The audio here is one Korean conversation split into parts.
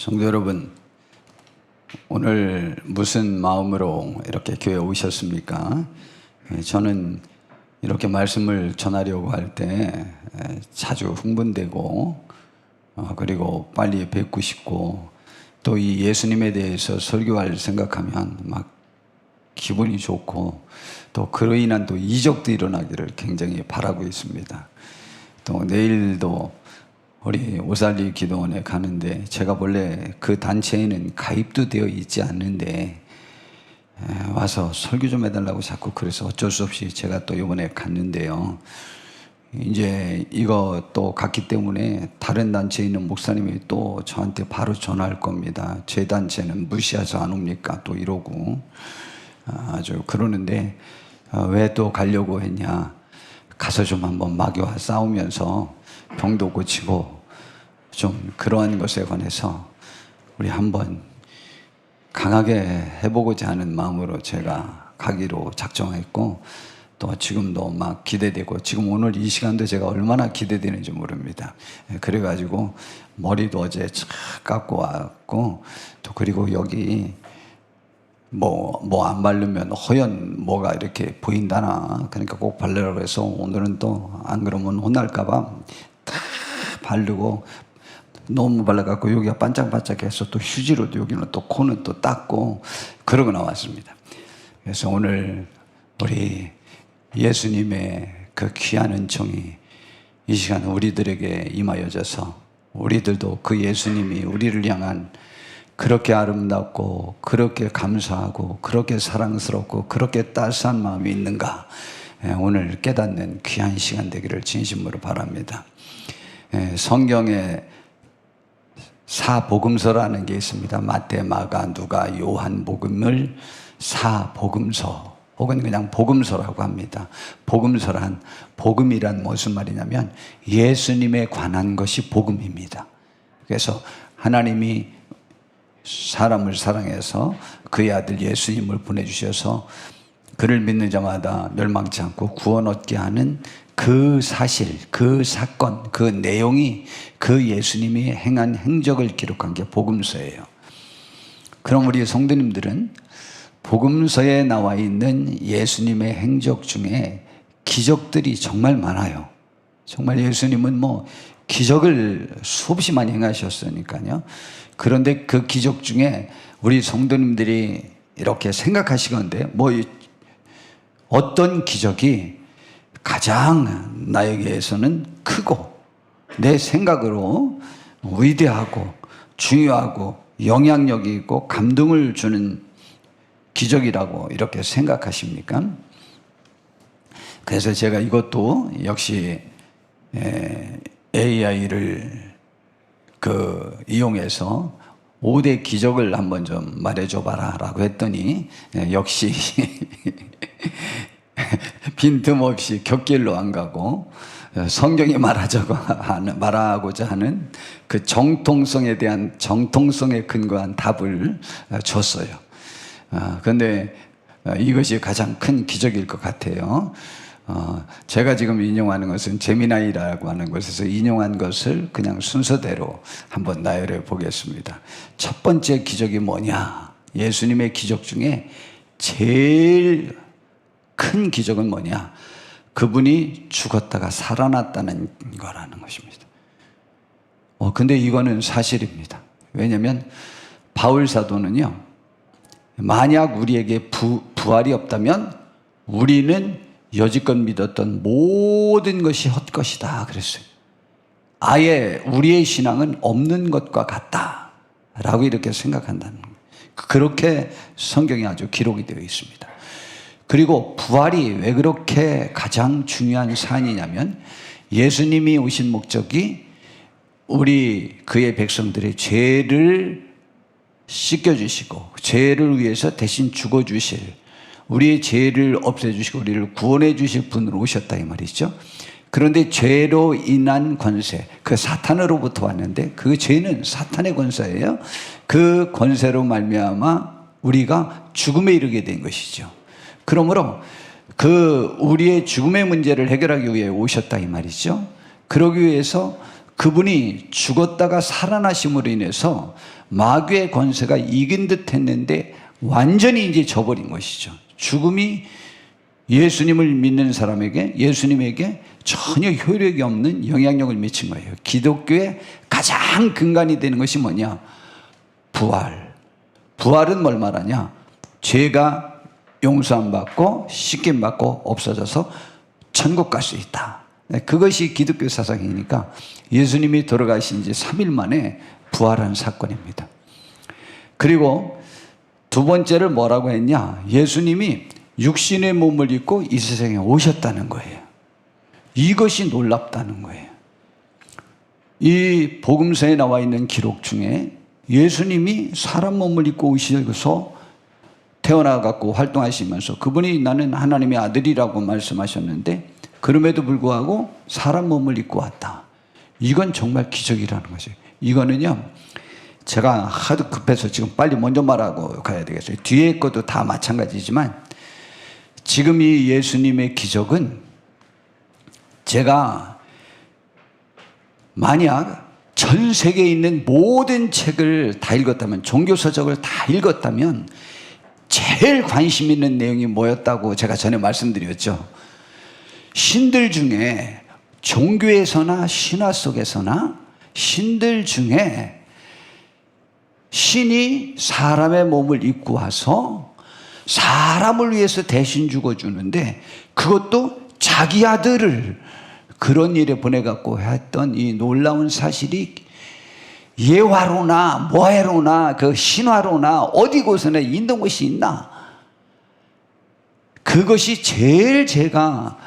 성도 여러분, 오늘 무슨 마음으로 이렇게 교회에 오셨습니까? 저는 이렇게 말씀을 전하려고 할 때 자주 흥분되고 그리고 빨리 뵙고 싶고 또 이 예수님에 대해서 설교할 생각하면 막 기분이 좋고 또 그로 인한 또 이적도 일어나기를 굉장히 바라고 있습니다. 또 내일도 우리 오살리 기도원에 가는데 제가 원래 그 단체에는 가입도 되어 있지 않는데 와서 설교 좀 해달라고 자꾸 그래서 어쩔 수 없이 제가 또 이번에 갔는데요. 이제 이거 또 갔기 때문에 다른 단체에 있는 목사님이 또 저한테 바로 전화할 겁니다. 제 단체는 무시해서 안 옵니까? 또 이러고 아주 그러는데 왜 또 가려고 했냐? 가서 좀 한번 마귀와 싸우면서 병도 고치고 좀 그러한 것에 관해서 우리 한번 강하게 해보고자 하는 마음으로 제가 가기로 작정했고 또 지금도 막 기대되고 지금 오늘 이 시간도 제가 얼마나 기대되는지 모릅니다. 그래가지고 머리도 어제 쫙 깎고 왔고 또 그리고 여기 뭐 안 바르면 허연 뭐가 이렇게 보인다나 그러니까 꼭 바르라고 해서 오늘은 또 안 그러면 혼날까봐 다 바르고 너무 발라갖고 여기가 반짝반짝해서 또 휴지로 여기는 또 코는 또 닦고 그러고 나왔습니다. 그래서 오늘 우리 예수님의 그 귀한 은총이 이 시간 우리들에게 임하여져서 우리들도 그 예수님이 우리를 향한 그렇게 아름답고 그렇게 감사하고 그렇게 사랑스럽고 그렇게 따스한 마음이 있는가 오늘 깨닫는 귀한 시간 되기를 진심으로 바랍니다. 성경에 사복음서라는 게 있습니다. 마태, 마가, 누가, 요한 복음을 사복음서 혹은 그냥 복음서라고 합니다. 복음서란 복음이란 무슨 말이냐면 예수님에 관한 것이 복음입니다. 그래서 하나님이 사람을 사랑해서 그의 아들 예수님을 보내주셔서 그를 믿는 자마다 멸망치 않고 구원 얻게 하는 그 사실, 그 사건, 그 내용이 그 예수님이 행한 행적을 기록한 게 복음서예요. 그럼 우리 성도님들은 복음서에 나와 있는 예수님의 행적 중에 기적들이 정말 많아요. 정말 예수님은 뭐 기적을 수없이 많이 행하셨으니까요. 그런데 그 기적 중에 우리 성도님들이 이렇게 생각하시건데 뭐 어떤 기적이 가장 나에게서는 크고 내 생각으로 위대하고 중요하고 영향력이 있고 감동을 주는 기적이라고 이렇게 생각하십니까? 그래서 제가 이것도 역시 AI를 이용해서 5대 기적을 한번 좀 말해줘 봐라 라고 했더니 역시 빈틈없이 곁길로 안 가고 성경이 말하고자 하는 그 정통성에 대한 정통성에 근거한 답을 줬어요. 그런데 이것이 가장 큰 기적일 것 같아요. 제가 지금 인용하는 것은 제미나이라고 하는 것에서 인용한 것을 그냥 순서대로 한번 나열해 보겠습니다. 첫 번째 기적이 뭐냐? 예수님의 기적 중에 제일 큰 기적은 뭐냐? 그분이 죽었다가 살아났다는 거라는 것입니다. 근데 이거는 사실입니다. 왜냐하면 바울 사도는요, 만약 우리에게 부활이 없다면 우리는 여지껏 믿었던 모든 것이 헛것이다 그랬어요. 아예 우리의 신앙은 없는 것과 같다 라고 이렇게 생각한다는 거예요. 그렇게 성경에 아주 기록이 되어 있습니다. 그리고 부활이 왜 그렇게 가장 중요한 사안이냐면 예수님이 오신 목적이 우리 그의 백성들의 죄를 씻겨주시고 죄를 위해서 대신 죽어주실 우리의 죄를 없애주시고 우리를 구원해 주실 분으로 오셨다 이 말이죠. 그런데 죄로 인한 권세, 그 사탄으로부터 왔는데 그 죄는 사탄의 권세예요. 그 권세로 말미암아 우리가 죽음에 이르게 된 것이죠. 그러므로 그 우리의 죽음의 문제를 해결하기 위해 오셨다 이 말이죠. 그러기 위해서 그분이 죽었다가 살아나심으로 인해서 마귀의 권세가 이긴 듯 했는데 완전히 이제 져버린 것이죠. 죽음이 예수님을 믿는 사람에게, 예수님에게 전혀 효력이 없는 영향력을 미친 거예요. 기독교의 가장 근간이 되는 것이 뭐냐? 부활. 부활은 뭘 말하냐? 죄가 용서함 받고 씻김 받고 없어져서 천국 갈 수 있다. 그것이 기독교 사상이니까 예수님이 돌아가신 지 3일 만에 부활한 사건입니다. 그리고 두 번째를 뭐라고 했냐? 예수님이 육신의 몸을 입고 이 세상에 오셨다는 거예요. 이것이 놀랍다는 거예요. 이 복음서에 나와 있는 기록 중에 예수님이 사람 몸을 입고 오셔서 태어나갖고 활동하시면서 그분이 나는 하나님의 아들이라고 말씀하셨는데 그럼에도 불구하고 사람 몸을 입고 왔다. 이건 정말 기적이라는 거죠. 이거는요, 제가 하도 급해서 지금 빨리 먼저 말하고 가야 되겠어요. 뒤에 것도 다 마찬가지지만 지금 이 예수님의 기적은 제가 만약 전 세계에 있는 모든 책을 다 읽었다면, 종교서적을 다 읽었다면 제일 관심 있는 내용이 뭐였다고 제가 전에 말씀드렸죠. 신들 중에, 종교에서나 신화 속에서나 신들 중에 신이 사람의 몸을 입고 와서 사람을 위해서 대신 죽어주는데 그것도 자기 아들을 그런 일에 보내갖고 했던 이 놀라운 사실이 예화로나 모해로나 그 신화로나 어디 곳에나 있는 곳이 있나? 그것이 제일 제가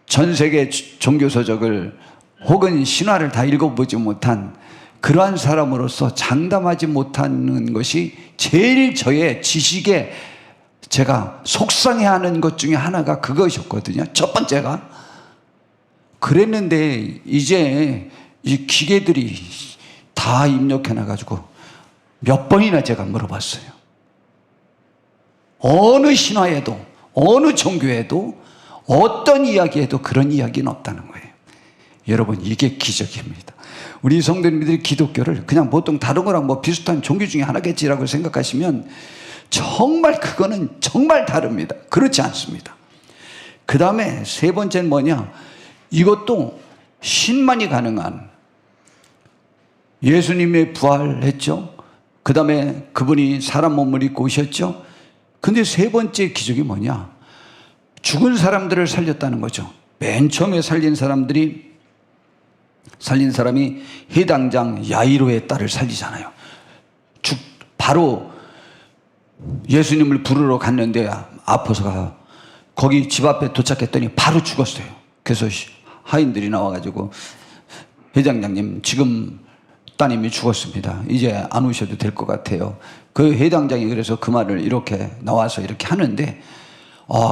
전 세계 종교서적을 혹은 신화를 다 읽어보지 못한 그러한 사람으로서 장담하지 못하는 것이 제일 저의 지식에 제가 속상해하는 것 중에 하나가 그것이었거든요. 첫 번째가. 그랬는데 이제 이 기계들이 다 입력해놔가지고 몇 번이나 제가 물어봤어요. 어느 신화에도 어느 종교에도 어떤 이야기에도 그런 이야기는 없다는 거예요. 여러분, 이게 기적입니다. 우리 성도님들이 기독교를 그냥 보통 다른 거랑 뭐 비슷한 종교 중에 하나겠지라고 생각하시면 정말 그거는 정말 다릅니다. 그렇지 않습니다. 그 다음에 세 번째는 뭐냐? 이것도 신만이 가능한, 예수님이 부활했죠. 그 다음에 그분이 사람 몸을 입고 오셨죠. 근데 세 번째 기적이 뭐냐? 죽은 사람들을 살렸다는 거죠. 맨 처음에 살린 사람이 해당장 야이로의 딸을 살리잖아요. 바로 예수님을 부르러 갔는데 아파서 거기 집 앞에 도착했더니 바로 죽었어요. 그래서 하인들이 나와가지고 회장장님, 지금 따님이 죽었습니다. 이제 안 오셔도 될 것 같아요. 그 회장장이 그래서 그 말을 이렇게 나와서 이렇게 하는데,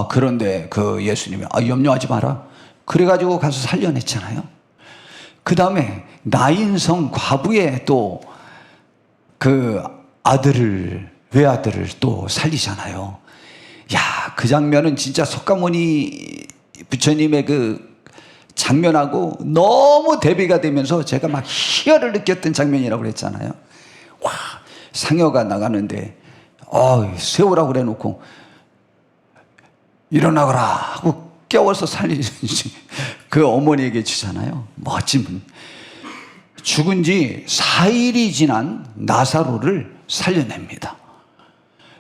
그런데 그 예수님이 염려하지 마라. 그래가지고 가서 살려냈잖아요. 그 다음에 나인성 과부의 또 그 외아들을 또 살리잖아요. 야, 그 장면은 진짜 석가모니 부처님의 그 장면하고 너무 대비가 되면서 제가 막 희열을 느꼈던 장면이라고 그랬잖아요. 와, 상여가 나가는데 세우라고 그래 놓고 일어나거라 하고 깨워서 살리지. 그 어머니에게 주잖아요. 멋진 분. 죽은 지 4일이 지난 나사로를 살려냅니다.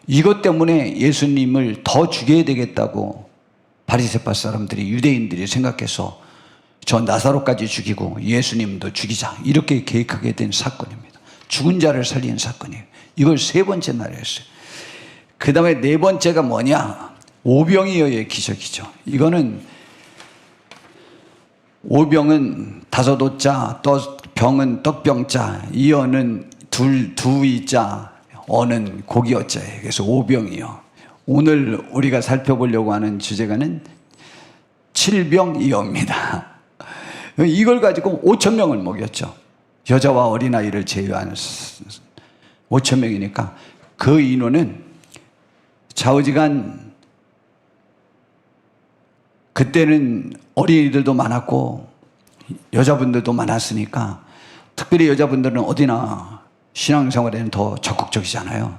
이것 때문에 예수님을 더 죽여야 되겠다고 바리새파 사람들이, 유대인들이 생각해서 저 나사로까지 죽이고 예수님도 죽이자, 이렇게 계획하게 된 사건입니다. 죽은 자를 살리는 사건이에요. 이걸 세 번째 날이었어요. 그 다음에 네 번째가 뭐냐? 오병이어의 기적이죠. 이거는 오병은 다섯 오자, 병은 떡병자, 이어는 두이자, 어는 고기어자예요. 그래서 오병이어. 오늘 우리가 살펴보려고 하는 주제가는 칠병이어입니다. 이걸 가지고 5,000명을 먹였죠. 여자와 어린아이를 제외한 5,000명이니까 그 인원은 좌우지간, 그때는 어린이들도 많았고 여자분들도 많았으니까 특별히 여자분들은 어디나 신앙생활에는 더 적극적이잖아요.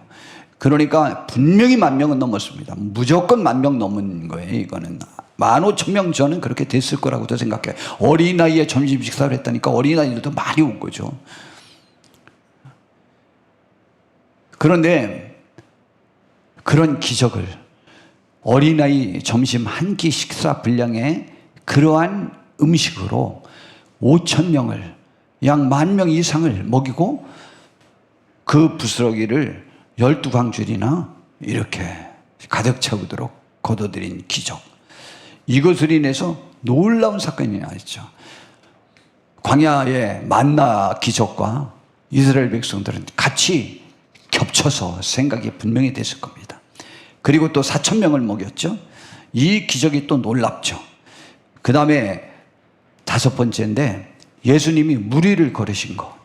그러니까 분명히 10,000명은 넘었습니다. 무조건 10,000명 넘은 거예요. 이거는 15,000명 저는 그렇게 됐을 거라고도 생각해요. 어린아이에 점심 식사를 했다니까 어린아이들도 많이 온 거죠. 그런데 그런 기적을 어린아이 점심 한 끼 식사 분량의 그러한 음식으로 5,000명을 약 10,000명 이상을 먹이고 그 부스러기를 12광줄이나 이렇게 가득 채우도록 거둬들인 기적. 이것을 인해서 놀라운 사건이 나왔죠. 광야의 만나 기적과 이스라엘 백성들은 같이 겹쳐서 생각이 분명히 됐을 겁니다. 그리고 또 4,000명을 먹였죠. 이 기적이 또 놀랍죠. 그 다음에 5번째인데 예수님이 무리를 걸으신 거.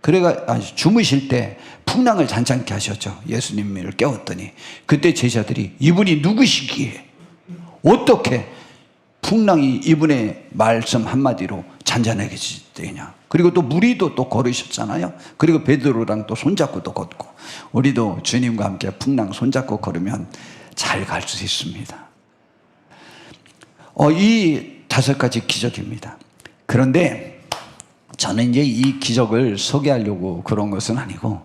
그래가 주무실 때 풍랑을 잔잔케 하셨죠. 예수님을 깨웠더니 그때 제자들이 이분이 누구시기에 어떻게 풍랑이 이분의 말씀 한마디로 잔잔하게 되냐. 그리고 또 무리도 또 걸으셨잖아요. 그리고 베드로랑 또 손잡고 또 걷고. 우리도 주님과 함께 풍랑 손잡고 걸으면 잘 갈 수 있습니다. 이 5가지 기적입니다. 그런데 저는 이제 이 기적을 소개하려고 그런 것은 아니고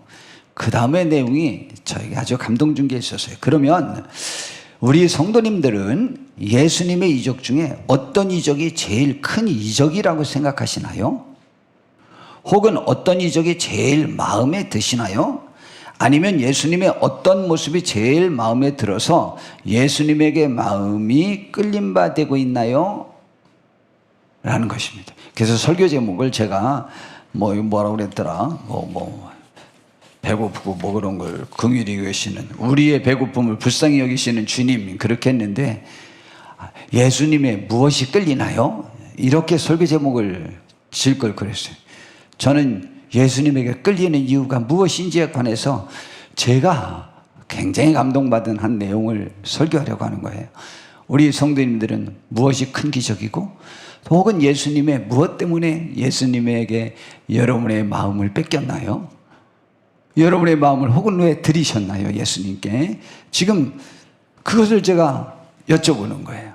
그 다음의 내용이 저에게 아주 감동 준 게 있었어요. 그러면 우리 성도님들은 예수님의 이적 중에 어떤 이적이 제일 큰 이적이라고 생각하시나요? 혹은 어떤 이적이 제일 마음에 드시나요? 아니면 예수님의 어떤 모습이 제일 마음에 들어서 예수님에게 마음이 끌림받고 있나요? 라는 것입니다. 그래서 설교 제목을 제가 뭐라고 그랬더라? 배고프고 뭐 그런 걸 긍휼히 여기시는 우리의 배고픔을 불쌍히 여기시는 주님 그렇게 했는데 예수님의 무엇이 끌리나요? 이렇게 설교 제목을 지을 걸 그랬어요. 저는 예수님에게 끌리는 이유가 무엇인지에 관해서 제가 굉장히 감동받은 한 내용을 설교하려고 하는 거예요. 우리 성도님들은 무엇이 큰 기적이고 혹은 예수님의 무엇 때문에 예수님에게 여러분의 마음을 뺏겼나요? 여러분의 마음을 혹은 왜 드리셨나요? 예수님께. 지금 그것을 제가 여쭤보는 거예요.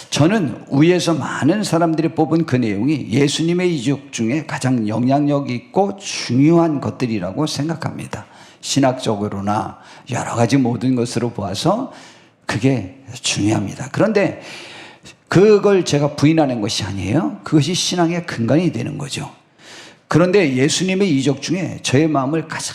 저는 위에서 많은 사람들이 뽑은 그 내용이 예수님의 이적 중에 가장 영향력 있고 중요한 것들이라고 생각합니다. 신학적으로나 여러 가지 모든 것으로 보아서 그게 중요합니다. 그런데 그걸 제가 부인하는 것이 아니에요. 그것이 신앙의 근간이 되는 거죠. 그런데 예수님의 이적 중에 저의 마음을 가장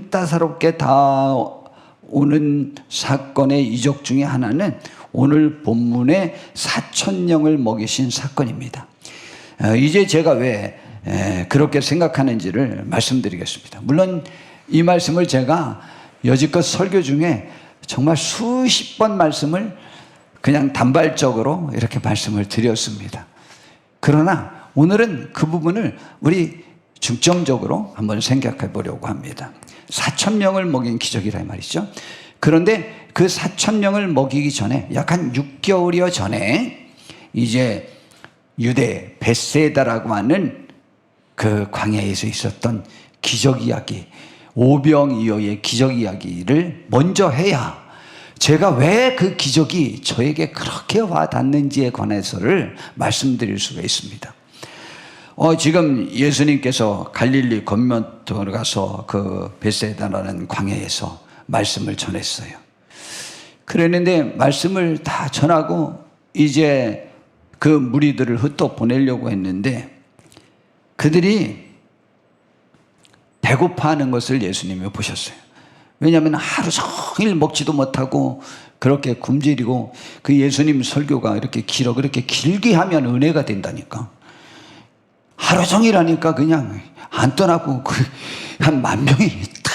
따사롭게 닿아오는 사건의 이적 중에 하나는 오늘 본문의 4,000명을 먹이신 사건입니다. 이제 제가 왜 그렇게 생각하는지를 말씀드리겠습니다. 물론 이 말씀을 제가 여지껏 설교 중에 정말 수십 번 말씀을 그냥 단발적으로 이렇게 말씀을 드렸습니다. 그러나 오늘은 그 부분을 우리 중점적으로 한번 생각해 보려고 합니다. 4,000명을 먹인 기적이라 말이죠. 그런데 그 4,000명을 먹이기 전에 약 한 6개월여 전에 이제 유대 벳세다라고 하는 그 광야에서 있었던 기적 이야기, 오병이어의 기적 이야기를 먼저 해야 제가 왜 그 기적이 저에게 그렇게 와닿는지에 관해서를 말씀드릴 수가 있습니다. 지금 예수님께서 갈릴리 건너편으로 가서 그 벳세다라는 광야에서 말씀을 전했어요. 그랬는데 말씀을 다 전하고 이제 그 무리들을 흩어 보내려고 했는데 그들이 배고파하는 것을 예수님이 보셨어요. 왜냐하면 하루 종일 먹지도 못하고 그렇게 굶주리고 그 예수님 설교가 이렇게 그렇게 길게 하면 은혜가 된다니까. 하루 종일 하니까 그냥 안 떠나고 한 10,000명이 다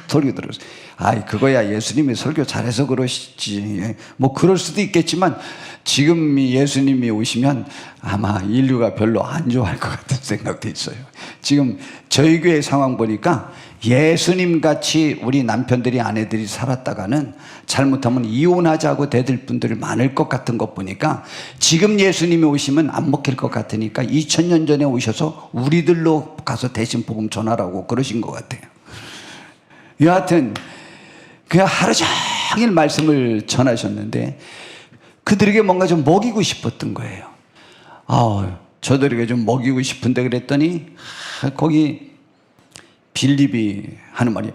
설교 들었어요. 그거야 예수님이 설교 잘해서 그러시지. 뭐 그럴 수도 있겠지만 지금 예수님이 오시면 아마 인류가 별로 안 좋아할 것 같은 생각도 있어요. 지금 저희 교회 상황 보니까 예수님 같이 우리 남편들이 아내들이 살았다가는 잘못하면 이혼하자고 대들 분들 많을 것 같은 것 보니까 지금 예수님이 오시면 안 먹힐 것 같으니까 2000년 전에 오셔서 우리들로 가서 대신 복음 전하라고 그러신 것 같아요. 여하튼 그냥 하루 종일 말씀을 전하셨는데 그들에게 뭔가 좀 먹이고 싶었던 거예요. 저들에게 좀 먹이고 싶은데 그랬더니 거기 빌립이 하는 말이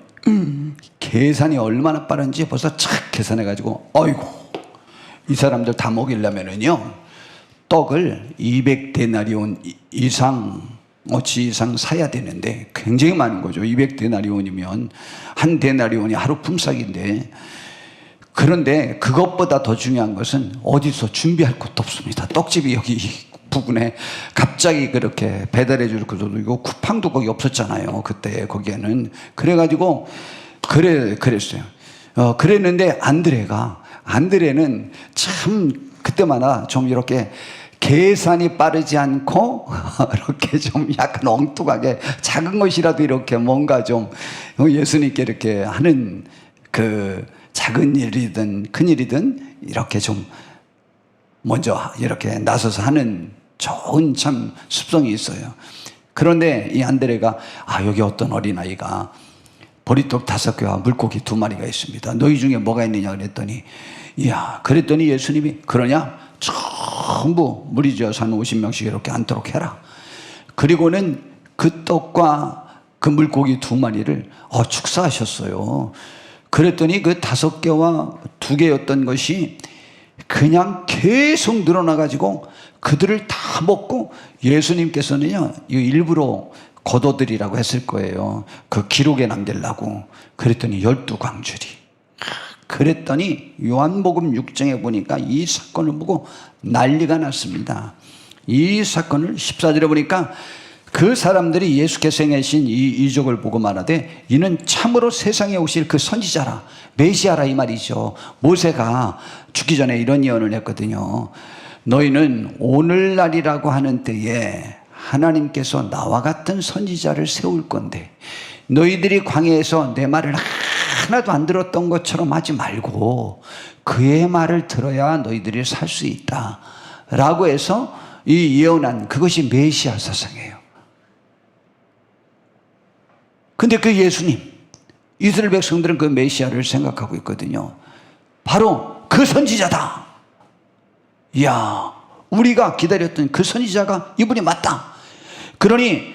계산이 얼마나 빠른지 벌써 착 계산해가지고 어이구 이 사람들 다 먹이려면은요 떡을 200데나리온 이상 어치 이상 사야 되는데 굉장히 많은 거죠. 200데나리온이면 한 데나리온이 하루 품삯인데 그런데 그것보다 더 중요한 것은 어디서 준비할 것도 없습니다. 떡집이 여기 부근에 갑자기 그렇게 배달해 줄 것도 있고 쿠팡도 거기 없었잖아요. 그때 거기에는. 그래가지고 그랬어요. 그랬는데 안드레는 참 그때마다 좀 이렇게 계산이 빠르지 않고 이렇게 좀 약간 엉뚱하게 작은 것이라도 이렇게 뭔가 좀 예수님께 이렇게 하는 그 작은 일이든 큰 일이든 이렇게 좀 먼저 이렇게 나서서 하는 좋은 참 습성이 있어요. 그런데 이 안드레가 여기 어떤 어린아이가 보리떡 5개와 물고기 2마리가 있습니다. 너희 중에 뭐가 있느냐 그랬더니 그랬더니 예수님이 그러냐? 전부 무리 지어서 한 50명씩 이렇게 앉도록 해라. 그리고는 그 떡과 그 물고기 2마리를 축사하셨어요. 그랬더니 그 5개와 2개였던 것이 그냥 계속 늘어나가지고 그들을 다 먹고 예수님께서는요, 일부러 거둬들이라고 했을 거예요. 그 기록에 남기려고. 그랬더니 12광주리. 그랬더니 요한복음 6장에 보니까 이 사건을 보고 난리가 났습니다. 이 사건을 14절에 보니까 그 사람들이 예수께서 행하신 이 이적을 보고 말하되 이는 참으로 세상에 오실 그 선지자라 메시아라 이 말이죠. 모세가 죽기 전에 이런 예언을 했거든요. 너희는 오늘날이라고 하는 때에 하나님께서 나와 같은 선지자를 세울 건데 너희들이 광야에서 내 말을 하나도 안 들었던 것처럼 하지 말고 그의 말을 들어야 너희들이 살 수 있다 라고 해서 이 예언한 그것이 메시아 사상이에요. 근데 그 예수님, 이스라엘 백성들은 그 메시아를 생각하고 있거든요. 바로 그 선지자다. 이야, 우리가 기다렸던 그 선지자가 이분이 맞다. 그러니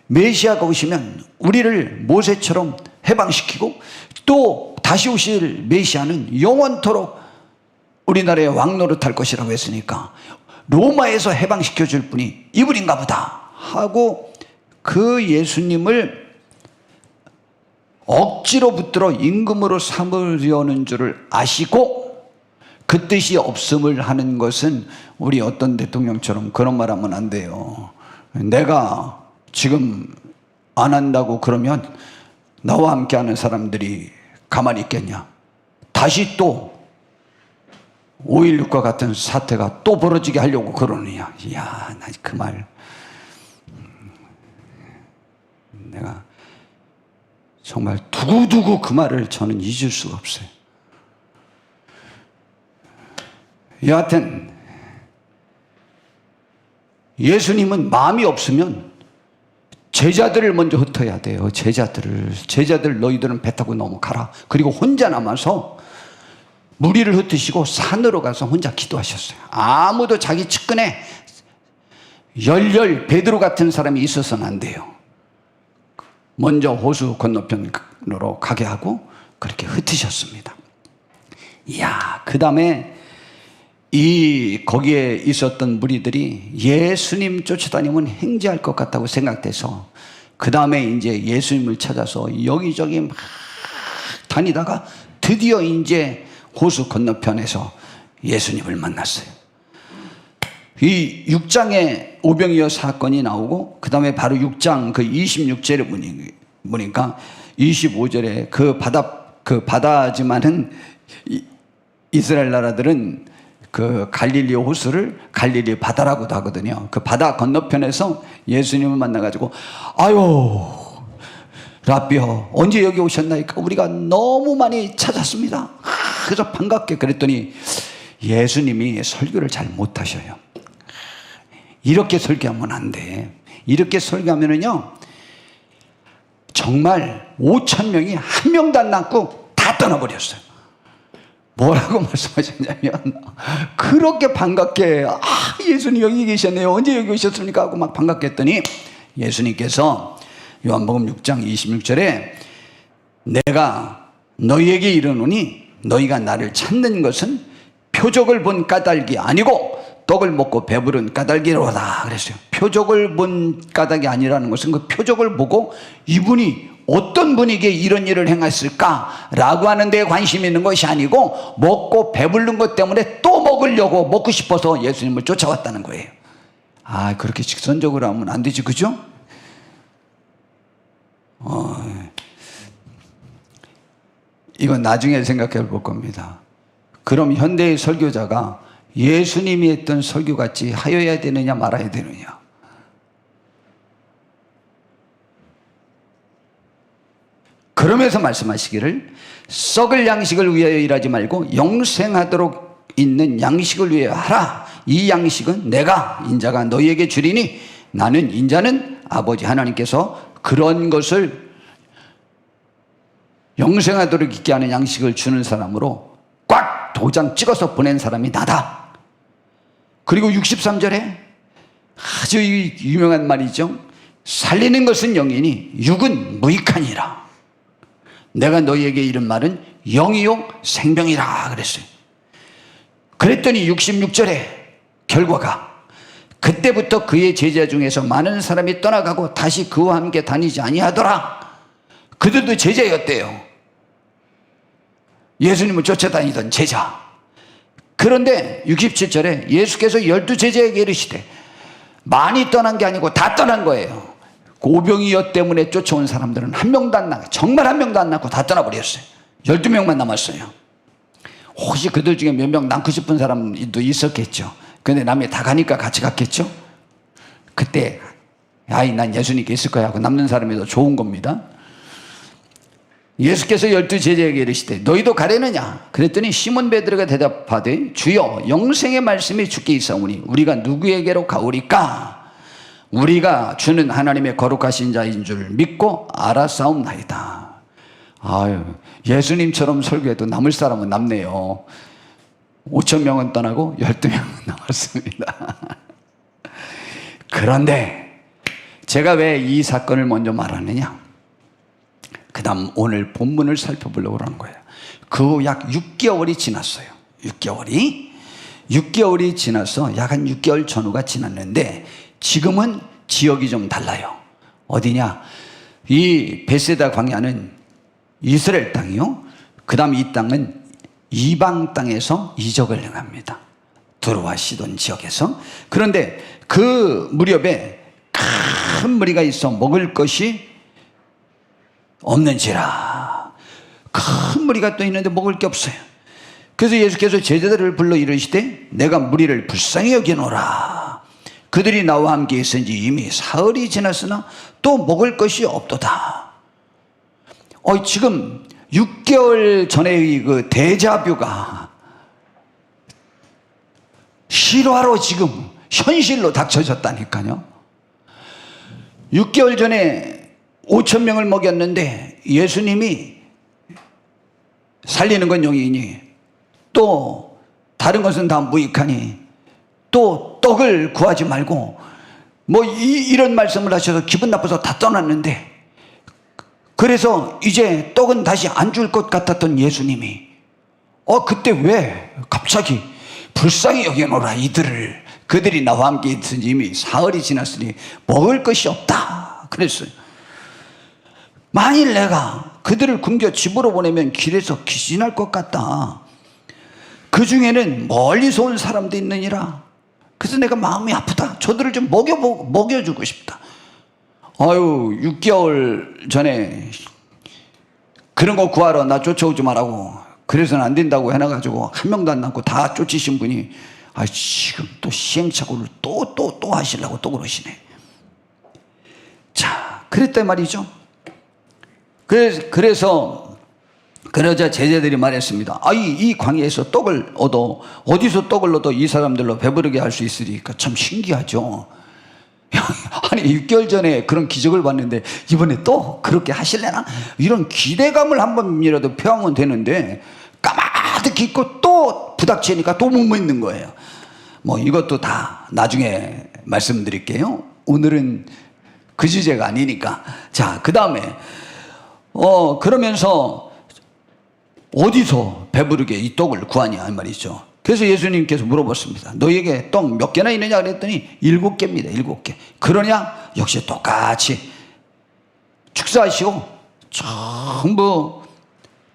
메시아가 오시면 우리를 모세처럼 해방시키고 또 다시 오실 메시아는 영원토록 우리나라에 왕노릇할 것이라고 했으니까 로마에서 해방시켜 줄 분이 이분인가 보다 하고 그 예수님을 억지로 붙들어 임금으로 삼으려는 줄을 아시고 그 뜻이 없음을 하는 것은 우리 어떤 대통령처럼 그런 말 하면 안 돼요. 내가 지금 안 한다고 그러면 나와 함께 하는 사람들이 가만히 있겠냐. 다시 또 5.16과 같은 사태가 또 벌어지게 하려고 그러느냐. 이야, 나 그 말 내가 정말 두고두고 그 말을 저는 잊을 수가 없어요. 여하튼 예수님은 마음이 없으면 제자들을 먼저 흩어야 돼요. 제자들 너희들은 배 타고 넘어가라. 그리고 혼자 남아서 무리를 흩으시고 산으로 가서 혼자 기도하셨어요. 아무도 자기 측근에 열렬 베드로 같은 사람이 있어서는 안 돼요. 먼저 호수 건너편으로 가게 하고 그렇게 흩으셨습니다. 이야, 그 다음에 거기에 있었던 무리들이 예수님 쫓아다니면 행제할 것 같다고 생각돼서 그 다음에 이제 예수님을 찾아서 여기저기 막 다니다가 드디어 이제 호수 건너편에서 예수님을 만났어요. 이 6장에 오병이어 사건이 나오고 그 다음에 바로 6장 그 26절에 보니까 25절에 그 바다지만은 이스라엘 나라들은 그 갈릴리 호수를 갈릴리 바다라고도 하거든요. 그 바다 건너편에서 예수님을 만나가지고 아유 라비요 언제 여기 오셨나이까? 우리가 너무 많이 찾았습니다. 그래서 반갑게 그랬더니 예수님이 설교를 잘 못하셔요. 이렇게 설교하면 안 돼. 이렇게 설교하면은요 정말 5천 명이 한 명도 안 남고 다 떠나버렸어요. 뭐라고 말씀하셨냐면 그렇게 반갑게 예수님 여기 계셨네요. 언제 여기 오셨습니까? 하고 막 반갑게 했더니 예수님께서 요한복음 6장 26절에 내가 너희에게 이르노니 너희가 나를 찾는 것은 표적을 본 까닭이 아니고 떡을 먹고 배부른 까닭이로다 그랬어요. 표적을 본 까닭이 아니라는 것은 그 표적을 보고 이분이 어떤 분에게 이런 일을 행했을까라고 하는 데에 관심이 있는 것이 아니고 먹고 배부른 것 때문에 또 먹으려고 먹고 싶어서 예수님을 쫓아왔다는 거예요. 그렇게 직선적으로 하면 안 되지, 그죠? 이건 나중에 생각해 볼 겁니다. 그럼 현대의 설교자가 예수님이 했던 설교같이 하여야 되느냐 말아야 되느냐? 그러면서 말씀하시기를 썩을 양식을 위하여 일하지 말고 영생하도록 있는 양식을 위하여 하라. 이 양식은 내가 인자가 너희에게 주리니 나는 인자는 아버지 하나님께서 그런 것을 영생하도록 있게 하는 양식을 주는 사람으로 꽉 도장 찍어서 보낸 사람이 나다. 그리고 63절에 아주 유명한 말이죠. 살리는 것은 영이니 육은 무익하니라. 내가 너희에게 이른 말은 영이요 생명이라 그랬어요. 그랬더니 66절에 결과가 그때부터 그의 제자 중에서 많은 사람이 떠나가고 다시 그와 함께 다니지 아니하더라. 그들도 제자였대요. 예수님을 쫓아다니던 제자. 그런데 67절에 예수께서 12제자에게 이르시되 많이 떠난 게 아니고 다 떠난 거예요. 오병이어 때문에 쫓아온 사람들은 한 명도 안 남고 정말 한 명도 안 남고 다 떠나버렸어요. 12명만 남았어요. 혹시 그들 중에 몇 명 남고 싶은 사람도 있었겠죠. 근데 남이 다 가니까 같이 갔겠죠. 그때 난 예수님께 있을 거야 하고 남는 사람이 더 좋은 겁니다. 예수께서 12제자에게 이르시되 너희도 가려느냐? 그랬더니 시몬 베드로가 대답하되 주여 영생의 말씀이 주께 있사오니 우리가 누구에게로 가오리까? 우리가 주는 하나님의 거룩하신 자인 줄 믿고 알았사옵나이다. 예수님처럼 설교해도 남을 사람은 남네요. 5천 명은 떠나고 12명은 남았습니다. 그런데 제가 왜 이 사건을 먼저 말하느냐? 그 다음 오늘 본문을 살펴보려고 하는 거예요. 그 약 6개월이 지났어요. 6개월이 지나서 약 한 6개월 전후가 지났는데 지금은 지역이 좀 달라요. 어디냐? 이 베세다 광야는 이스라엘 땅이요. 그 다음 이 땅은 이방 땅에서 이적을 행합니다. 두로와 시돈 지역에서. 그런데 그 무렵에 큰 무리가 있어 먹을 것이 없는지라. 큰 무리가 또 있는데 먹을 게 없어요. 그래서 예수께서 제자들을 불러 이르시되 내가 무리를 불쌍히 여기노라. 그들이 나와 함께 있은지 이미 사흘이 지났으나 또 먹을 것이 없도다. 지금 6개월 전의 그 데자뷰가 실화로 지금 현실로 닥쳐졌다니까요. 6개월 전에 5천 명을 먹였는데 예수님이 살리는 건 영이니 또 다른 것은 다 무익하니 또 떡을 구하지 말고 이런 말씀을 하셔서 기분 나빠서 다 떠났는데, 그래서 이제 떡은 다시 안 줄 것 같았던 예수님이 그때 왜 갑자기 불쌍히 여겨노라 이들을, 그들이 나와 함께 있으니 이미 사흘이 지났으니 먹을 것이 없다 그랬어요. 만일 내가 그들을 굶겨 집으로 보내면 길에서 기진할 것 같다. 그 중에는 멀리서 온 사람도 있느니라. 그래서 내가 마음이 아프다. 저들을 좀 먹여주고 싶다. 6개월 전에 그런 거 구하러 나 쫓아오지 말라고 그래서는 안 된다고 해놔가지고 한 명도 안 남고 다 쫓으신 분이 지금 또 시행착오를 또 하시려고 또 그러시네. 자, 그랬단 말이죠. 그러자 제자들이 말했습니다. 이 광야에서 떡을 얻어 어디서 떡을 얻어 이 사람들로 배부르게 할 수 있으리까? 참 신기하죠. 아니 6개월 전에 그런 기적을 봤는데 이번에 또 그렇게 하실래나? 이런 기대감을 한 번이라도 표하면 되는데 까마득히 있고 또 부닥치니까 또 못 믿는 거예요. 뭐 이것도 다 나중에 말씀드릴게요. 오늘은 그 주제가 아니니까. 자, 그 다음에 그러면서 어디서 배부르게 이 떡을 구하냐 이 말이죠. 그래서 예수님께서 물어봤습니다. 너희에게 떡 몇 개나 있느냐 그랬더니 7개입니다. 7개. 그러냐? 역시 똑같이 축사하시고 전부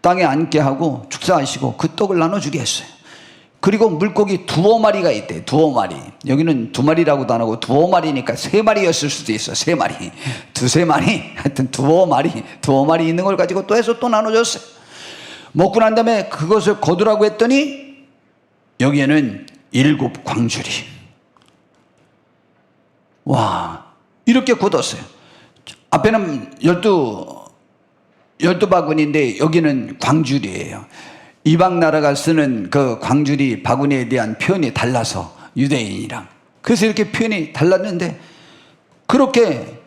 땅에 앉게 하고 축사하시고 그 떡을 나눠주게 했어요. 그리고 물고기 2마리가 있대요. 2마리. 여기는 2마리라고도 안 하고 2마리니까 3마리였을 수도 있어. 3마리. 2~3마리. 하여튼 2마리 있는 걸 가지고 또 해서 또 나눠줬어요. 먹고 난 다음에 그것을 거두라고 했더니 여기에는 7 광주리. 와, 이렇게 굳었어요. 앞에는 12바구니인데 여기는 광주리예요. 이방 나라가 쓰는 그 광주리 바구니에 대한 표현이 달라서 유대인이랑. 그래서 이렇게 표현이 달랐는데 그렇게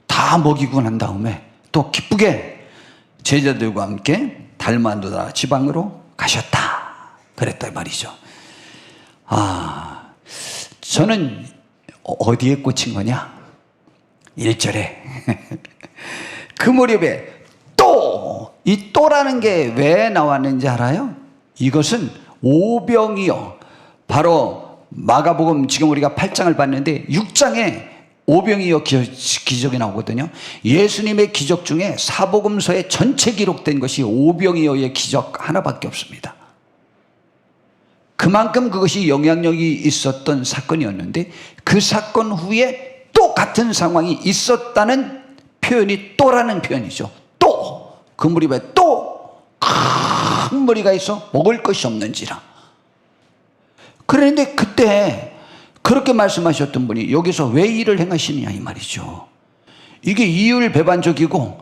다 먹이고 난 다음에 또 기쁘게 제자들과 함께 달마누다 지방으로 가셨다. 그랬단 말이죠. 저는 어디에 꽂힌 거냐? 1절에 그 무렵에 이 또라는 게 왜 나왔는지 알아요? 이것은 오병이요. 바로 마가복음 지금 우리가 8장을 봤는데 6장에 오병이어 기적이 나오거든요. 예수님의 기적 중에 사복음서에 전체 기록된 것이 오병이어의 기적 하나밖에 없습니다. 그만큼 그것이 영향력이 있었던 사건이었는데 그 사건 후에 또 같은 상황이 있었다는 표현이 또라는 표현이죠. 그 무렵에 또 큰 무리가 있어 먹을 것이 없는지라. 그런데 그때 그렇게 말씀하셨던 분이 여기서 왜 일을 행하시느냐 이 말이죠. 이게 이율배반적이고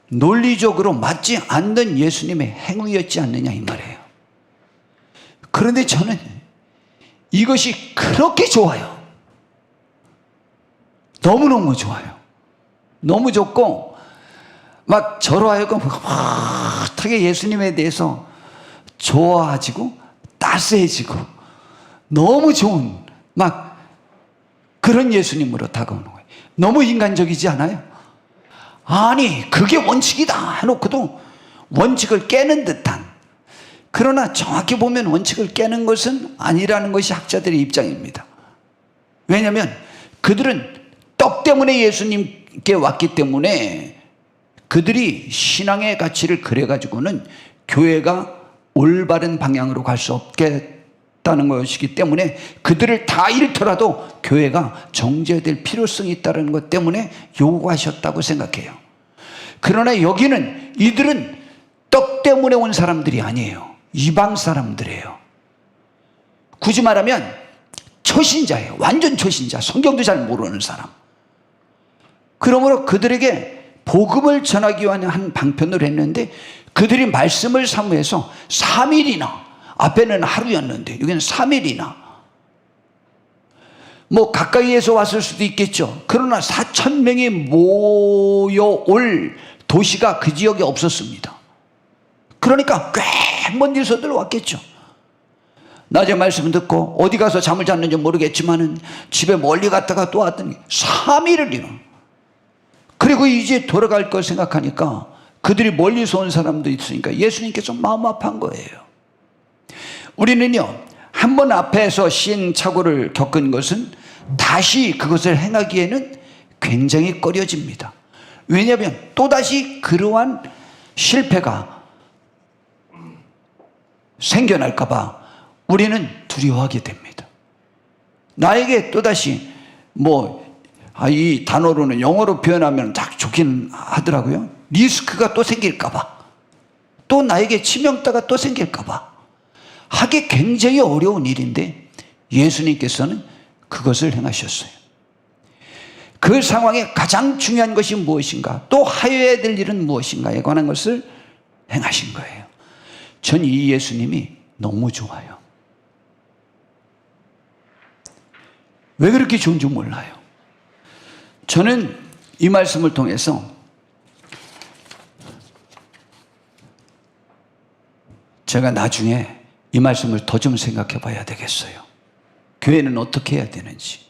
논리적으로 맞지 않는 예수님의 행위였지 않느냐 이 말이에요. 그런데 저는 이것이 그렇게 좋아요. 너무너무 좋아요. 너무 좋고 막 저로 하여금 어떻게 예수님에 대해서 좋아지고 따스해지고 너무 좋은 막 그런 예수님으로 다가오는 거예요. 너무 인간적이지 않아요? 아니 그게 원칙이다 해놓고도 원칙을 깨는 듯한, 그러나 정확히 보면 원칙을 깨는 것은 아니라는 것이 학자들의 입장입니다. 왜냐하면 그들은 떡 때문에 예수님께 왔기 때문에 그들이 신앙의 가치를 그래가지고는 교회가 올바른 방향으로 갈 수 없겠다는 것이기 때문에 그들을 다 잃더라도 교회가 정제될 필요성이 있다는 것 때문에 요구하셨다고 생각해요. 그러나 여기는 이들은 떡 때문에 온 사람들이 아니에요. 이방 사람들이에요. 굳이 말하면 초신자예요. 완전 초신자. 성경도 잘 모르는 사람. 그러므로 그들에게 복음을 전하기 위한 한 방편을 했는데 그들이 말씀을 사모해서 3일이나, 앞에는 하루였는데 여기는 3일이나, 뭐 가까이에서 왔을 수도 있겠죠. 그러나 4,000명이 모여올 도시가 그 지역에 없었습니다. 그러니까 꽤 먼 데서들 왔겠죠. 낮에 말씀 듣고 어디 가서 잠을 잤는지 모르겠지만은 집에 멀리 갔다가 또 왔더니 3일을 이뤄. 그리고 이제 돌아갈 걸 생각하니까 그들이 멀리서 온 사람도 있으니까 예수님께서 마음 아파한 거예요. 우리는요, 한 번 앞에서 시행착오를 겪은 것은 다시 그것을 행하기에는 굉장히 꺼려집니다. 왜냐하면 또다시 그러한 실패가 생겨날까봐 우리는 두려워하게 됩니다. 나에게 또다시 이 단어로는 영어로 표현하면 딱 좋긴 하더라고요. 리스크가 또 생길까봐 또 나에게 치명타가 또 생길까봐 하기 굉장히 어려운 일인데 예수님께서는 그것을 행하셨어요. 그 상황에 가장 중요한 것이 무엇인가, 또 하여야 될 일은 무엇인가에 관한 것을 행하신 거예요. 전 이 예수님이 너무 좋아요. 왜 그렇게 좋은지 몰라요. 저는 이 말씀을 통해서 제가 나중에 이 말씀을 더 좀 생각해 봐야 되겠어요. 교회는 어떻게 해야 되는지.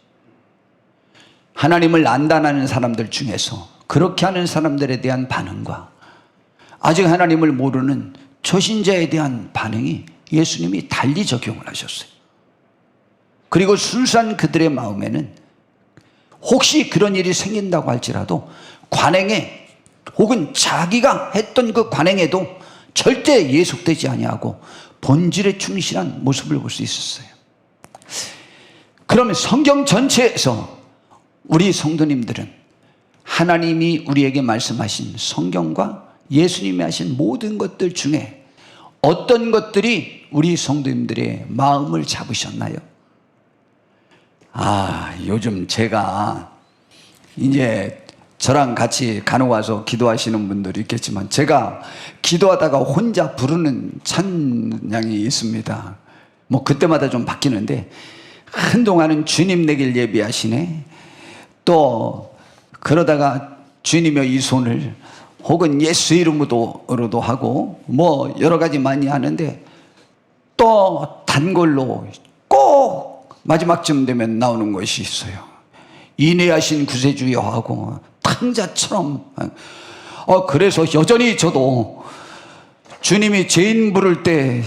하나님을 안다는 사람들 중에서 그렇게 하는 사람들에 대한 반응과 아직 하나님을 모르는 초신자에 대한 반응이 예수님이 달리 적용을 하셨어요. 그리고 순수한 그들의 마음에는 혹시 그런 일이 생긴다고 할지라도 관행에 혹은 자기가 했던 그 관행에도 절대 예속되지 아니하고 본질에 충실한 모습을 볼 수 있었어요. 그러면 성경 전체에서 우리 성도님들은 하나님이 우리에게 말씀하신 성경과 예수님이 하신 모든 것들 중에 어떤 것들이 우리 성도님들의 마음을 잡으셨나요? 요즘 제가 이제 저랑 같이 간혹 와서 기도하시는 분들이 있겠지만 제가 기도하다가 혼자 부르는 찬양이 있습니다. 뭐 그때마다 좀 바뀌는데, 한동안은 주님 내길 예비하시네, 또 그러다가 주님의 이 손을 혹은 예수 이름으로도 하고 뭐 여러 가지 많이 하는데, 또 단골로 꼭 마지막쯤 되면 나오는 것이 있어요. 인내하신 구세주여 하고 탕자처럼. 그래서 여전히 저도 주님이 죄인 부를 때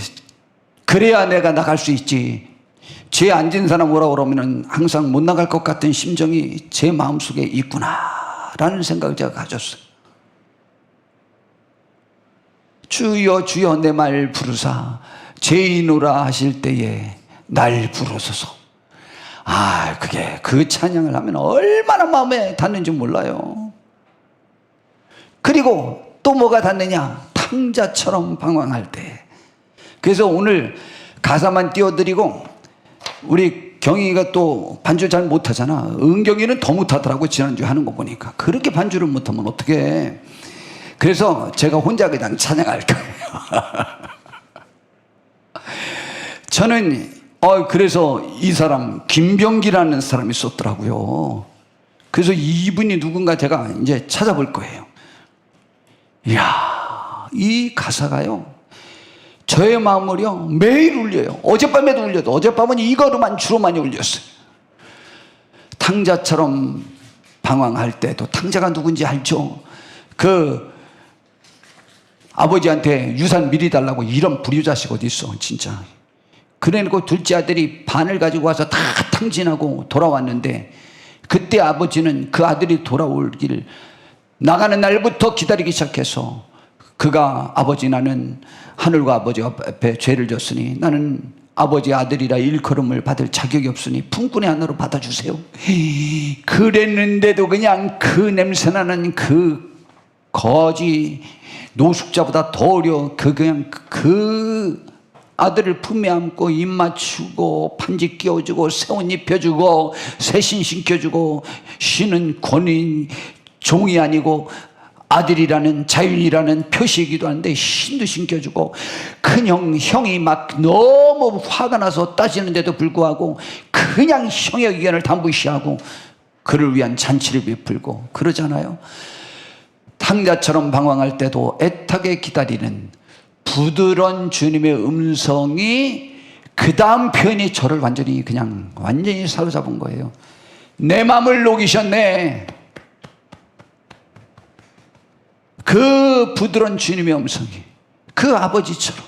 그래야 내가 나갈 수 있지, 죄 안 진 사람 오라 그러면 항상 못 나갈 것 같은 심정이 제 마음속에 있구나라는 생각을 제가 가졌어요. 주여 주여 내 말 부르사 죄인오라 하실 때에 날 부르소서. 그게 그 찬양을 하면 얼마나 마음에 닿는지 몰라요. 그리고 또 뭐가 닿느냐, 탕자처럼 방황할 때. 그래서 오늘 가사만 띄워드리고, 우리 경희가 또 반주 잘 못하잖아. 은경이는 더 못하더라고, 지난주에 하는 거 보니까. 그렇게 반주를 못하면 어떡해. 그래서 제가 혼자 그냥 찬양할 거예요. 저는 그래서 이 사람 김병기라는 사람이 있었더라고요. 그래서 이분이 누군가 제가 이제 찾아볼 거예요. 이야, 이 가사가요 저의 마음을요 매일 울려요. 어젯밤에도 울려도 어젯밤은 이거로만 주로 많이 울렸어요. 탕자처럼 방황할 때도, 탕자가 누군지 알죠? 그 아버지한테 유산 미리 달라고 이런 불효자식 어디 있어 진짜. 그래놓고 둘째 아들이 반을 가지고 와서 다 탕진하고 돌아왔는데, 그때 아버지는 그 아들이 돌아오길 나가는 날부터 기다리기 시작해서, 그가 아버지, 나는 하늘과 아버지 앞에 죄를 졌으니 나는 아버지 아들이라 일컬음을 받을 자격이 없으니 품꾼의 하나로 받아주세요. 그랬는데도 그냥 그 냄새나는 그 거지 노숙자보다 더 어려. 그냥 그 아들을 품에 안고 입 맞추고 반지 끼워주고 새옷 입혀주고 새신 신겨주고 쉬는 권위, 종이 아니고 아들이라는 자윤이라는 표시이기도 한데 신도 신겨주고, 큰형이 막 너무 화가 나서 따지는데도 불구하고 그냥 형의 의견을 다 무시하고 그를 위한 잔치를 베풀고 그러잖아요. 탕자처럼 방황할 때도 애타게 기다리는 부드러운 주님의 음성이, 그 다음 표현이 저를 완전히 사로잡은 거예요. 내 마음을 녹이셨네. 그 부드러운 주님의 음성이, 그 아버지처럼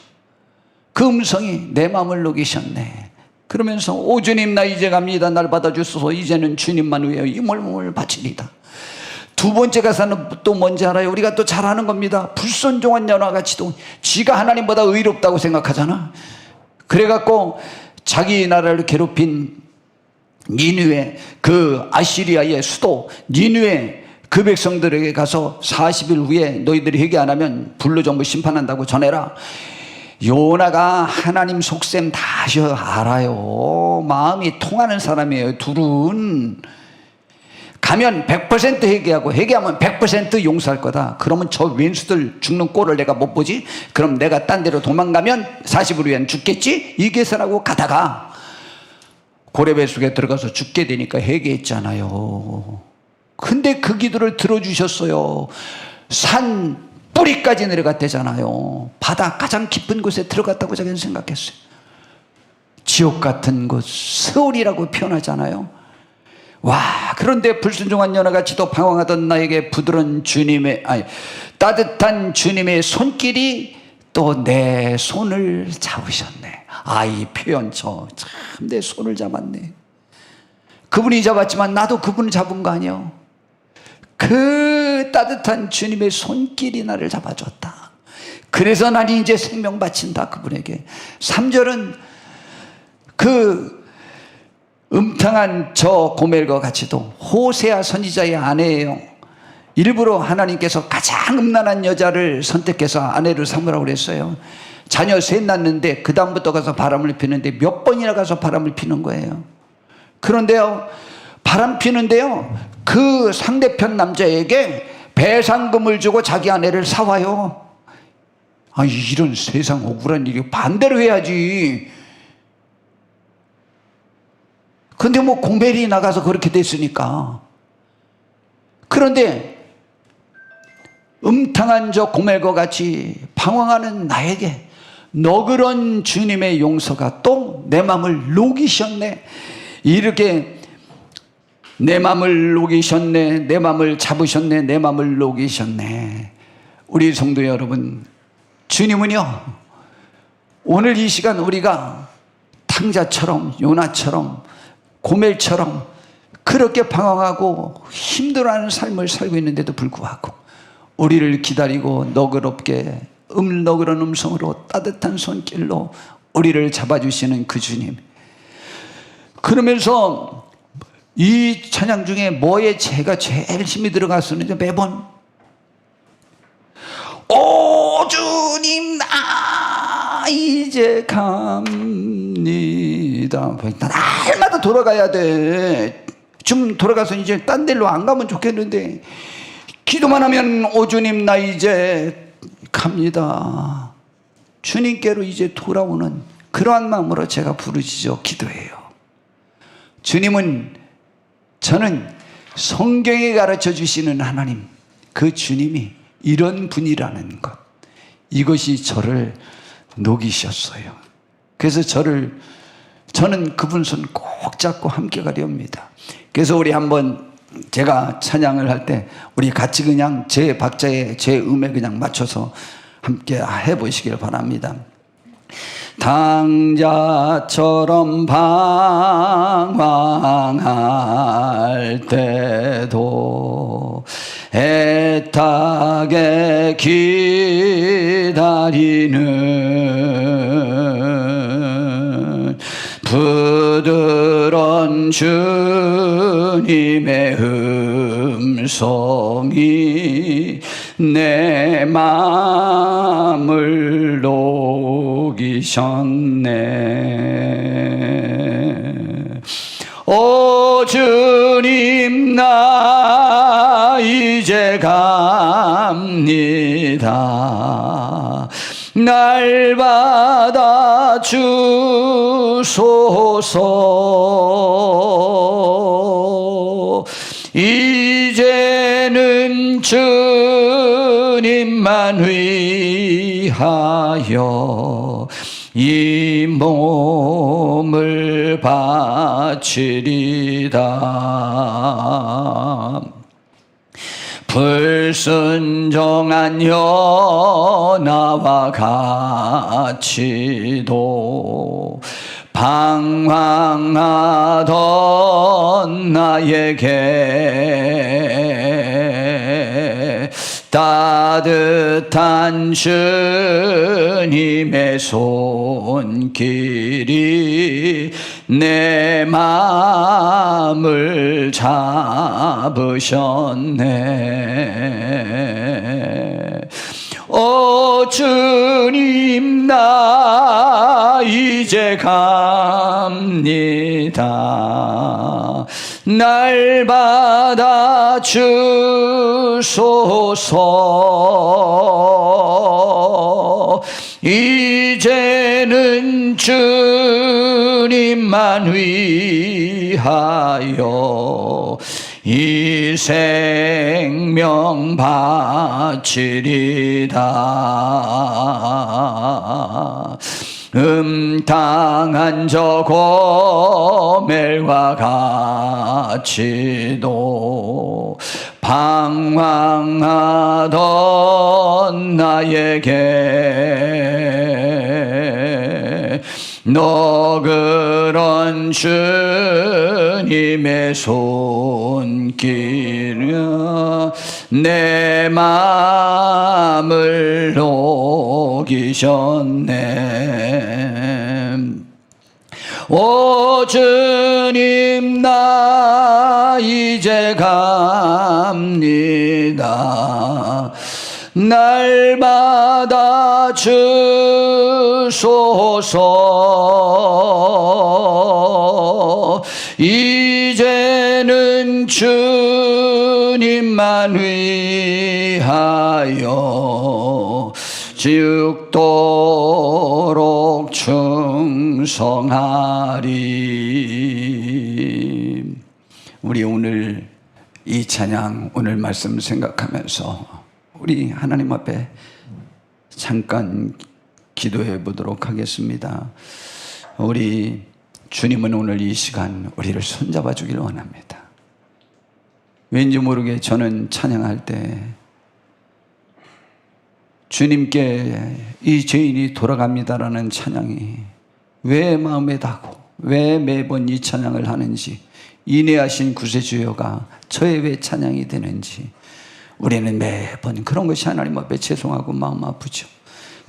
그 음성이 내 마음을 녹이셨네. 그러면서 오 주님 나 이제 갑니다. 날 받아주소서. 이제는 주님만 위하여 이 몸을 바치리다. 두 번째 가사는 또 뭔지 알아요? 우리가 또 잘 아는 겁니다. 불순종한 연화같이도 지가 하나님보다 의롭다고 생각하잖아. 그래갖고 자기 나라를 괴롭힌 니느웨, 그 아시리아의 수도 니느웨 그 백성들에게 가서 40일 후에 너희들이 회개 안 하면 불로 전부 심판한다고 전해라. 요나가 하나님 속셈 다 알아요. 마음이 통하는 사람이에요. 둘은 가면 100% 회개하고 회개하면 100% 용서할 거다. 그러면 저 왼수들 죽는 꼴을 내가 못 보지? 그럼 내가 딴 데로 도망가면 40일 후엔 죽겠지? 이 계산하고 가다가 고레베 속에 들어가서 죽게 되니까 회개했잖아요. 근데 그 기도를 들어주셨어요. 산 뿌리까지 내려갔대잖아요. 바다 가장 깊은 곳에 들어갔다고 자기는 생각했어요. 지옥 같은 곳, 세월이라고 표현하잖아요. 와, 그런데 불순종한 연하같이도 방황하던 나에게 부드러운 따뜻한 주님의 손길이 또 내 손을 잡으셨네. 이 표현 참 내 손을 잡았네. 그분이 잡았지만 나도 그분을 잡은 거 아니에요. 그 따뜻한 주님의 손길이 나를 잡아줬다. 그래서 나는 이제 생명 바친다 그분에게. 3절은 그 음탕한 저 고멜과 같이도 호세아 선지자의 아내예요. 일부러 하나님께서 가장 음란한 여자를 선택해서 아내를 삼으라고 그랬어요. 자녀 셋 낳는데 그 다음부터 가서 바람을 피는데 몇 번이나 가서 바람을 피는 거예요. 그런데요, 바람 피는데요, 그 상대편 남자에게 배상금을 주고 자기 아내를 사와요. 이런 세상 억울한 일이 반대로 해야지. 근데 뭐 고멜이 나가서 그렇게 됐으니까. 그런데 음탕한 저 고멜과 같이 방황하는 나에게 너그런 주님의 용서가 또 내 마음을 녹이셨네. 이렇게 내 마음을 녹이셨네, 내 마음을 잡으셨네, 내 마음을 녹이셨네. 우리 성도 여러분, 주님은요, 오늘 이 시간 우리가 탕자처럼, 요나처럼, 고멜처럼 그렇게 방황하고 힘들어하는 삶을 살고 있는데도 불구하고 우리를 기다리고 너그럽게 너그러운 음성으로 따뜻한 손길로 우리를 잡아주시는 그 주님. 그러면서 이 찬양 중에 뭐에 제가 제일 힘이 들어갔었는지 매번 오 주님 나 이제 갑니다. 날마다 돌아가야 돼. 좀 돌아가서 이제 딴 데로 안 가면 좋겠는데 기도만 하면 오 주님 나 이제 갑니다. 주님께로 이제 돌아오는 그러한 마음으로 제가 부르짖어 기도해요. 주님은, 저는 성경에 가르쳐 주시는 하나님, 그 주님이 이런 분이라는 것, 이것이 저를 녹이셨어요. 그래서 저는 그분 손 꼭 잡고 함께 가려합니다. 그래서 우리 한번 제가 찬양을 할 때 우리 같이 그냥 제 박자에 제 음에 그냥 맞춰서 함께 해보시길 바랍니다. 당자처럼 방황할 때도 애타게 기다리는 부드러운 주님의 음성이 내 마음을 녹이셨네. 오 주님 나 이제 갑니다. 날 받아 주소서. 이제는 주님만 위하여 이 몸을 바치리다. 불순종한 연하와 같이도 방황하던 나에게 따뜻한 주님의 손길이 내 마음을 잡으셨네. 오 주님, 나 이제 갑니다. 날 받아 주소서. 이제는 주님만 위하여 이 생명 바치리다. 당한 저 고멜과 같이도 방황하던 나에게 너그런 주님의 손길이야 내 마음을 녹이셨네. 오 주님, 나 이제 갑니다. 날 받아 주소서. 이제는 주님만 위하여 죽도록 충성하리. 우리 오늘 이 찬양, 오늘 말씀 생각하면서 우리 하나님 앞에 잠깐 기도해 보도록 하겠습니다. 우리 주님은 오늘 이 시간 우리를 손잡아 주길 원합니다. 왠지 모르게 저는 찬양할 때 주님께 이 죄인이 돌아갑니다라는 찬양이 왜 마음에 닿고 왜 매번 이 찬양을 하는지, 인내하신 구세주여가 저의 왜 찬양이 되는지 우리는 매번 그런 것이 하나님 앞에 죄송하고 마음 아프죠.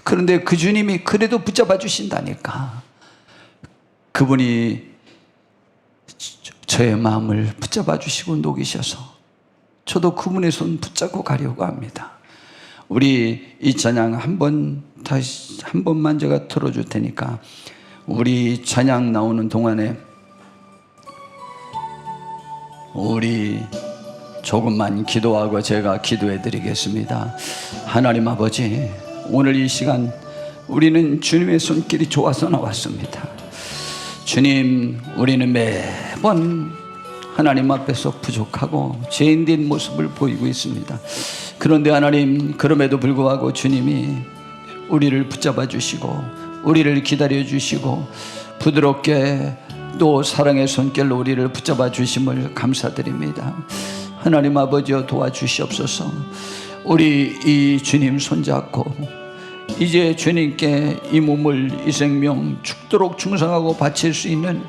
그런데 그 주님이 그래도 붙잡아 주신다니까. 그분이 저의 마음을 붙잡아 주시고 녹이셔서 저도 그분의 손 붙잡고 가려고 합니다. 우리 이 찬양 다시 한 번만 제가 틀어줄 테니까 우리 찬양 나오는 동안에 우리 조금만 기도하고 제가 기도해 드리겠습니다. 하나님 아버지, 오늘 이 시간 우리는 주님의 손길이 좋아서 나왔습니다. 주님, 우리는 매번 하나님 앞에서 부족하고 죄인된 모습을 보이고 있습니다. 그런데 하나님, 그럼에도 불구하고 주님이 우리를 붙잡아 주시고 우리를 기다려 주시고 부드럽게 또 사랑의 손길로 우리를 붙잡아 주심을 감사드립니다. 하나님 아버지여, 도와주시옵소서. 우리 이 주님 손잡고 이제 주님께 이 몸을, 이 생명 죽도록 충성하고 바칠 수 있는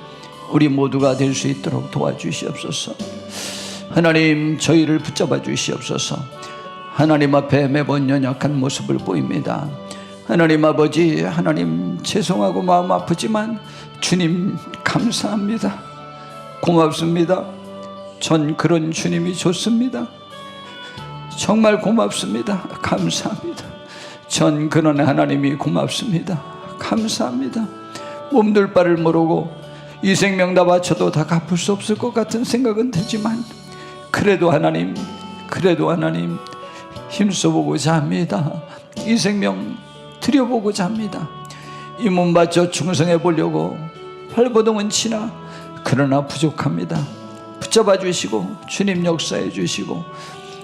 우리 모두가 될 수 있도록 도와주시옵소서. 하나님, 저희를 붙잡아 주시옵소서. 하나님 앞에 매번 연약한 모습을 보입니다. 하나님 아버지, 하나님 죄송하고 마음 아프지만 주님 감사합니다. 고맙습니다. 전 그런 주님이 좋습니다. 정말 고맙습니다. 감사합니다. 전 그런 하나님이 고맙습니다. 감사합니다. 몸둘 바를 모르고 이 생명 다 바쳐도 다 갚을 수 없을 것 같은 생각은 되지만 그래도 하나님 힘써보고자 합니다. 이 생명 드려보고자 합니다. 이 몸 바쳐 충성해 보려고 발버둥은 치나 그러나 부족합니다. 붙잡아 주시고 주님 역사해 주시고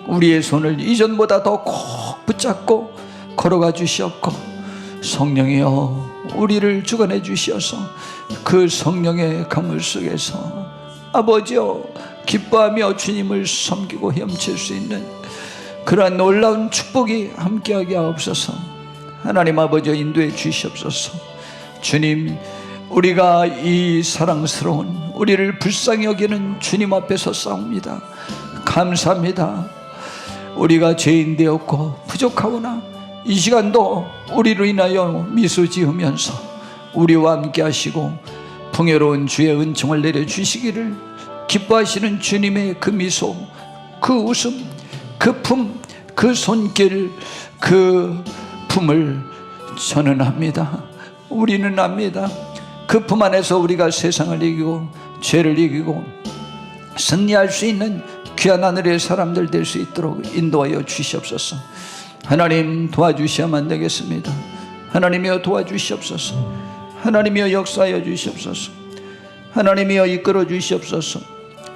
우리의 손을 이전보다 더 꼭 붙잡고 걸어가 주시옵고, 성령이여 우리를 주관해 주시어서 그 성령의 가물 속에서 아버지여 기뻐하며 주님을 섬기고 헤엄칠 수 있는 그러한 놀라운 축복이 함께하게 하옵소서. 하나님 아버지 인도해 주시옵소서. 주님, 우리가 이 사랑스러운 우리를 불쌍히 여기는 주님 앞에 섰사옵니다. 감사합니다. 우리가 죄인 되었고 부족하오나 이 시간도 우리로 인하여 미소 지으면서 우리와 함께 하시고 풍요로운 주의 은총을 내려주시기를, 기뻐하시는 주님의 그 미소, 그 웃음, 그 품, 그 손길, 그 품을 저는 압니다. 우리는 압니다. 그 품 안에서 우리가 세상을 이기고 죄를 이기고 승리할 수 있는 귀한 하늘의 사람들 될 수 있도록 인도하여 주시옵소서. 하나님 도와주셔야만 되겠습니다. 하나님이여 도와주시옵소서. 하나님이여 역사하여 주시옵소서. 하나님이여 이끌어 주시옵소서.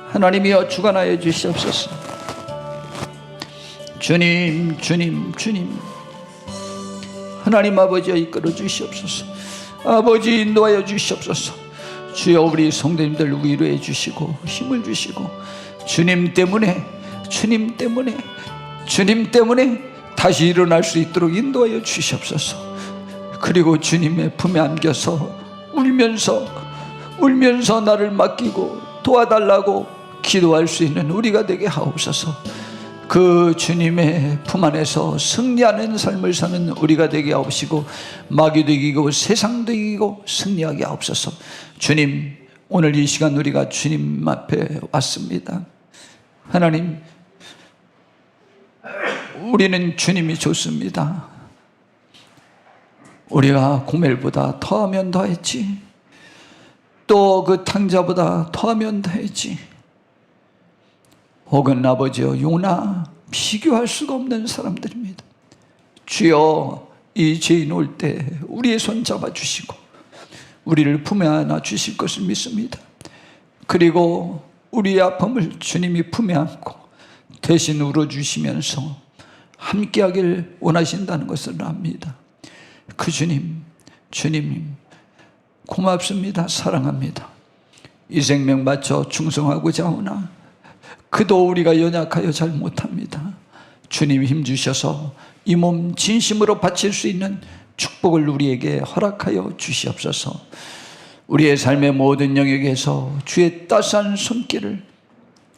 하나님이여 주관하여 주시옵소서. 주님, 주님, 주님, 하나님 아버지여 이끌어 주시옵소서. 아버지 인도하여 주시옵소서. 주여 우리 성도님들 위로해 주시고 힘을 주시고, 주님 때문에, 주님 때문에, 주님 때문에 다시 일어날 수 있도록 인도하여 주시옵소서. 그리고 주님의 품에 안겨서 울면서 나를 맡기고 도와달라고 기도할 수 있는 우리가 되게 하옵소서. 그 주님의 품 안에서 승리하는 삶을 사는 우리가 되게 하옵시고, 마귀도 이기고 세상도 이기고 승리하게 하옵소서. 주님, 오늘 이 시간 우리가 주님 앞에 왔습니다. 하나님, 우리는 주님이 좋습니다. 우리가 고멜보다 더하면 더했지, 또 그 탕자보다 더하면 더했지, 혹은 아버지여 요나 비교할 수가 없는 사람들입니다. 주여, 이 죄인 올 때 우리의 손 잡아주시고 우리를 품에 안아 주실 것을 믿습니다. 그리고 우리의 아픔을 주님이 품에 안고 대신 울어주시면서 함께하길 원하신다는 것을 압니다. 그 주님, 주님 고맙습니다. 사랑합니다. 이 생명 바쳐 충성하고자 하오나 그도 우리가 연약하여 잘 못합니다. 주님 힘주셔서 이 몸 진심으로 바칠 수 있는 축복을 우리에게 허락하여 주시옵소서. 우리의 삶의 모든 영역에서 주의 따스한 손길을,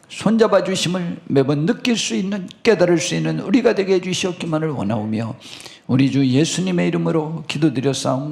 손잡아 주심을 매번 느낄 수 있는, 깨달을 수 있는 우리가 되게 해주시옵기만을 원하오며 우리 주 예수님의 이름으로 기도드렸사옵나이다.